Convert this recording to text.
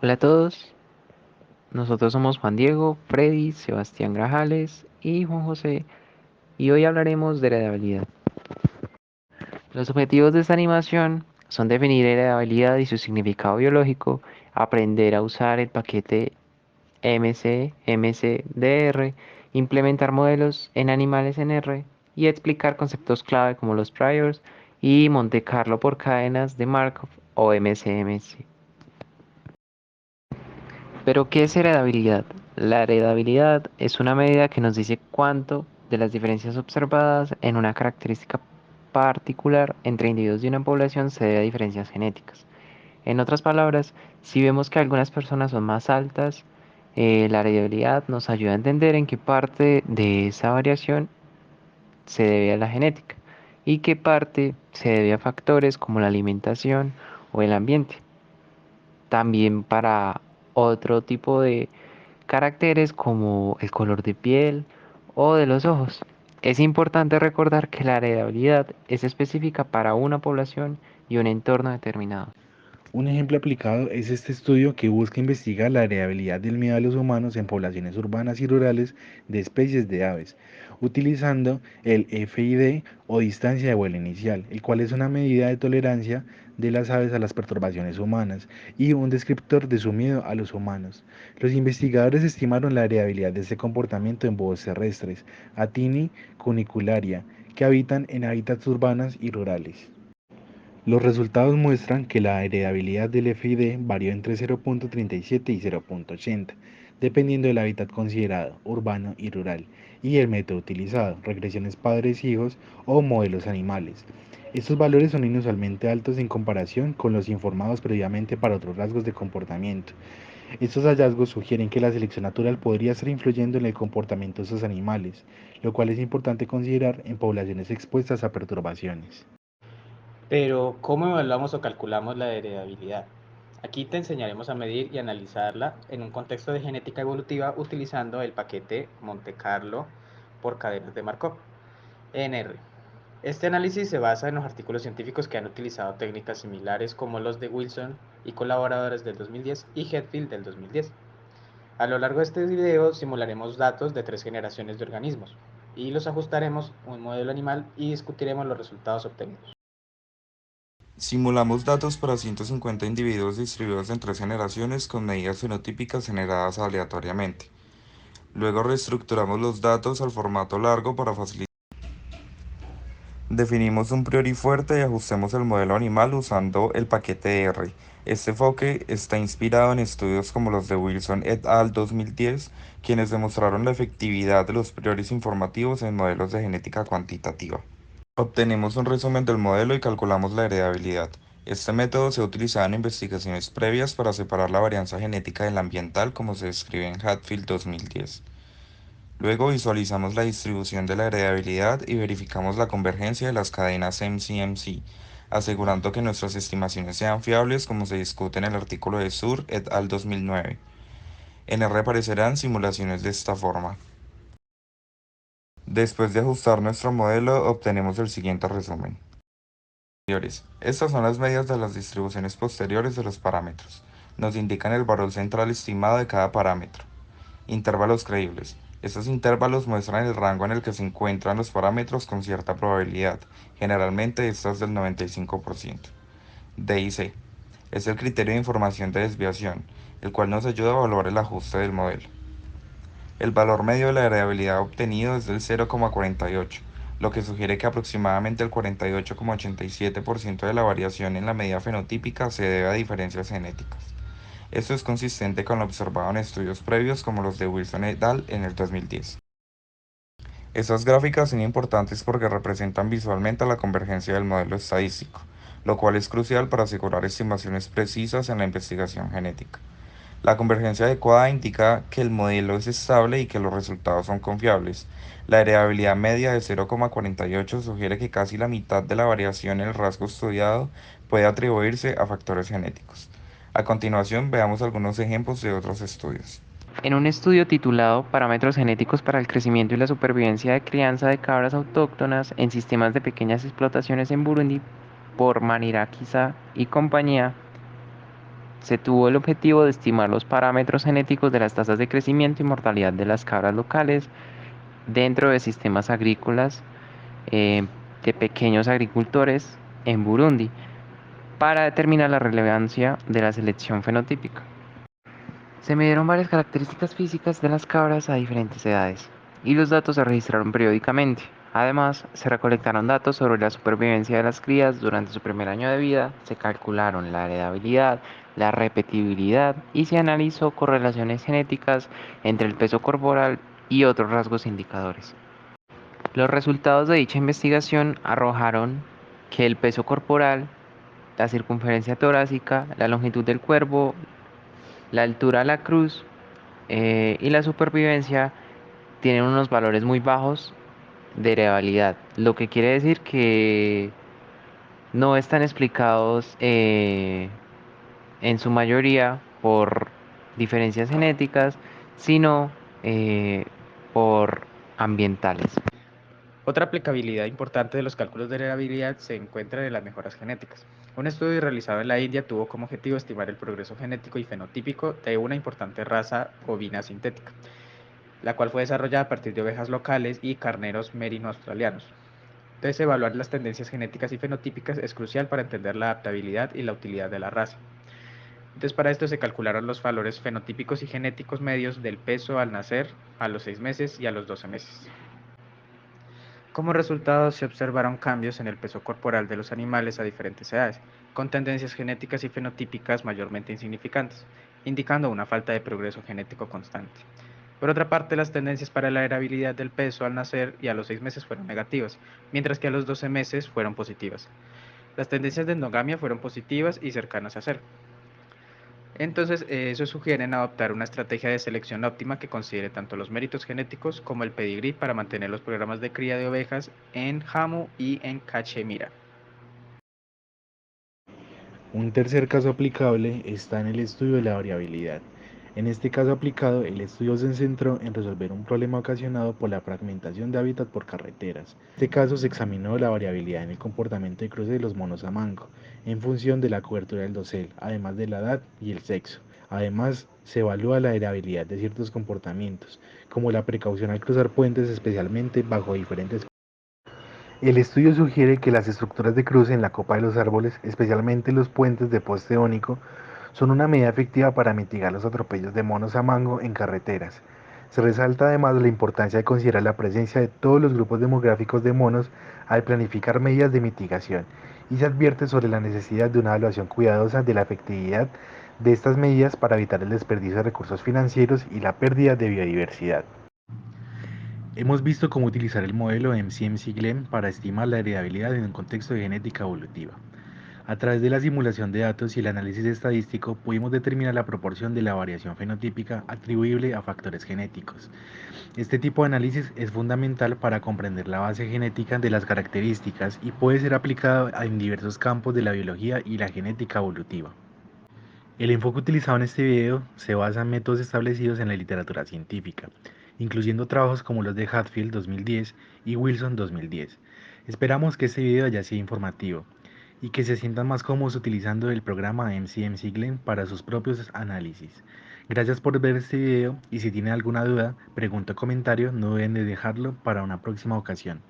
Hola a todos, nosotros somos Juan Diego, Freddy, Sebastián Grajales y Juan José y hoy hablaremos de heredabilidad. Los objetivos de esta animación son definir heredabilidad y su significado biológico, aprender a usar el paquete MC, implementar modelos en animales en R y explicar conceptos clave como los priors y Monte Carlo por cadenas de Markov o MCMC. Pero, ¿qué es heredabilidad? La heredabilidad es una medida que nos dice cuánto de las diferencias observadas en una característica particular entre individuos de una población se debe a diferencias genéticas. En otras palabras, si vemos que algunas personas son más altas, la heredabilidad nos ayuda a entender en qué parte de esa variación se debe a la genética y qué parte se debe a factores como la alimentación o el ambiente. También para otro tipo de caracteres como el color de piel o de los ojos. Es importante recordar que la heredabilidad es específica para una población y un entorno determinado. Un ejemplo aplicado es este estudio que busca investigar la heredabilidad del miedo a los humanos en poblaciones urbanas y rurales de especies de aves, utilizando el FID o distancia de vuelo inicial, el cual es una medida de tolerancia de las aves a las perturbaciones humanas y un descriptor de su miedo a los humanos. Los investigadores estimaron la heredabilidad de este comportamiento en búhos terrestres, Atini cunicularia, que habitan en hábitats urbanos y rurales. Los resultados muestran que la heredabilidad del FID varió entre 0.37 y 0.80, dependiendo del hábitat considerado, urbano y rural, y el método utilizado, regresiones padres-hijos o modelos animales. Estos valores son inusualmente altos en comparación con los informados previamente para otros rasgos de comportamiento. Estos hallazgos sugieren que la selección natural podría estar influyendo en el comportamiento de estos animales, lo cual es importante considerar en poblaciones expuestas a perturbaciones. Pero, ¿cómo evaluamos o calculamos la heredabilidad? Aquí te enseñaremos a medir y analizarla en un contexto de genética evolutiva utilizando el paquete Monte Carlo por cadenas de Markov, ENR. Este análisis se basa en los artículos científicos que han utilizado técnicas similares como los de Wilson y colaboradores del 2010 y Hetfield del 2010. A lo largo de este video simularemos datos de 3 generaciones de organismos y los ajustaremos a un modelo animal y discutiremos los resultados obtenidos. Simulamos datos para 150 individuos distribuidos en 3 generaciones con medidas fenotípicas generadas aleatoriamente. Luego reestructuramos los datos al formato largo para facilitar. Definimos un priori fuerte y ajustemos el modelo animal usando el paquete R. Este enfoque está inspirado en estudios como los de Wilson et al. 2010, quienes demostraron la efectividad de los prioris informativos en modelos de genética cuantitativa. Obtenemos un resumen del modelo y calculamos la heredabilidad. Este método se ha utilizado en investigaciones previas para separar la varianza genética de la ambiental, como se describe en Hatfield 2010. Luego visualizamos la distribución de la heredabilidad y verificamos la convergencia de las cadenas MCMC, asegurando que nuestras estimaciones sean fiables, como se discute en el artículo de Sur et al. 2009. En R aparecerán simulaciones de esta forma. Después de ajustar nuestro modelo, obtenemos el siguiente resumen. Estas son las medidas de las distribuciones posteriores de los parámetros. Nos indican el valor central estimado de cada parámetro. Intervalos creíbles. Estos intervalos muestran el rango en el que se encuentran los parámetros con cierta probabilidad. Generalmente esta es del 95%. DIC. Es el criterio de información de desviación, el cual nos ayuda a evaluar el ajuste del modelo. El valor medio de la heredabilidad obtenido es del 0,48, lo que sugiere que aproximadamente el 48,87% de la variación en la medida fenotípica se debe a diferencias genéticas. Esto es consistente con lo observado en estudios previos como los de Wilson et al. En el 2010. Estas gráficas son importantes porque representan visualmente la convergencia del modelo estadístico, lo cual es crucial para asegurar estimaciones precisas en la investigación genética. La convergencia adecuada indica que el modelo es estable y que los resultados son confiables. La heredabilidad media de 0,48 sugiere que casi la mitad de la variación en el rasgo estudiado puede atribuirse a factores genéticos. A continuación, veamos algunos ejemplos de otros estudios. En un estudio titulado Parámetros genéticos para el crecimiento y la supervivencia de crianza de cabras autóctonas en sistemas de pequeñas explotaciones en Burundi por Manirakisa y compañía, se tuvo el objetivo de estimar los parámetros genéticos de las tasas de crecimiento y mortalidad de las cabras locales dentro de sistemas agrícolas de pequeños agricultores en Burundi para determinar la relevancia de la selección fenotípica. Se midieron varias características físicas de las cabras a diferentes edades y los datos se registraron periódicamente. Además, se recolectaron datos sobre la supervivencia de las crías durante su primer año de vida, se calcularon la heredabilidad, la repetibilidad y se analizó correlaciones genéticas entre el peso corporal y otros rasgos indicadores. Los resultados de dicha investigación arrojaron que el peso corporal, la circunferencia torácica, la longitud del cuerpo, la altura de la cruz y la supervivencia tienen unos valores muy bajos de heredabilidad, lo que quiere decir que no están explicados en su mayoría por diferencias genéticas, sino por ambientales. Otra aplicabilidad importante de los cálculos de heredabilidad se encuentra en las mejoras genéticas. Un estudio realizado en la India tuvo como objetivo estimar el progreso genético y fenotípico de una importante raza bovina sintética, la cual fue desarrollada a partir de ovejas locales y carneros merino australianos. Entonces, evaluar las tendencias genéticas y fenotípicas es crucial para entender la adaptabilidad y la utilidad de la raza. Entonces, para esto se calcularon los valores fenotípicos y genéticos medios del peso al nacer, a los 6 meses y a los 12 meses. Como resultado, se observaron cambios en el peso corporal de los animales a diferentes edades, con tendencias genéticas y fenotípicas mayormente insignificantes, indicando una falta de progreso genético constante. Por otra parte, las tendencias para la heredabilidad del peso al nacer y a los 6 meses fueron negativas, mientras que a los 12 meses fueron positivas. Las tendencias de endogamia fueron positivas y cercanas a cero. Entonces, eso sugiere adoptar una estrategia de selección óptima que considere tanto los méritos genéticos como el pedigrí para mantener los programas de cría de ovejas en Jammu y en Cachemira. Un tercer caso aplicable está en el estudio de la variabilidad. En este caso aplicado, el estudio se centró en resolver un problema ocasionado por la fragmentación de hábitat por carreteras. En este caso se examinó la variabilidad en el comportamiento de cruce de los monos a mango, en función de la cobertura del dosel, además de la edad y el sexo. Además, se evalúa la heredabilidad de ciertos comportamientos, como la precaución al cruzar puentes, especialmente bajo diferentes. El estudio sugiere que las estructuras de cruce en la copa de los árboles, especialmente los puentes de poste ónico, son una medida efectiva para mitigar los atropellos de monos a mango en carreteras. Se resalta además la importancia de considerar la presencia de todos los grupos demográficos de monos al planificar medidas de mitigación y se advierte sobre la necesidad de una evaluación cuidadosa de la efectividad de estas medidas para evitar el desperdicio de recursos financieros y la pérdida de biodiversidad. Hemos visto cómo utilizar el modelo MCMC-GLEM para estimar la heredabilidad en un contexto de genética evolutiva. A través de la simulación de datos y el análisis estadístico, pudimos determinar la proporción de la variación fenotípica atribuible a factores genéticos. Este tipo de análisis es fundamental para comprender la base genética de las características y puede ser aplicado en diversos campos de la biología y la genética evolutiva. El enfoque utilizado en este video se basa en métodos establecidos en la literatura científica, incluyendo trabajos como los de Hatfield 2010 y Wilson 2010. Esperamos que este video haya sido informativo y que se sientan más cómodos utilizando el programa MCMC-GLEM para sus propios análisis. Gracias por ver este video y si tienen alguna duda, pregunta o comentario, no duden de dejarlo para una próxima ocasión.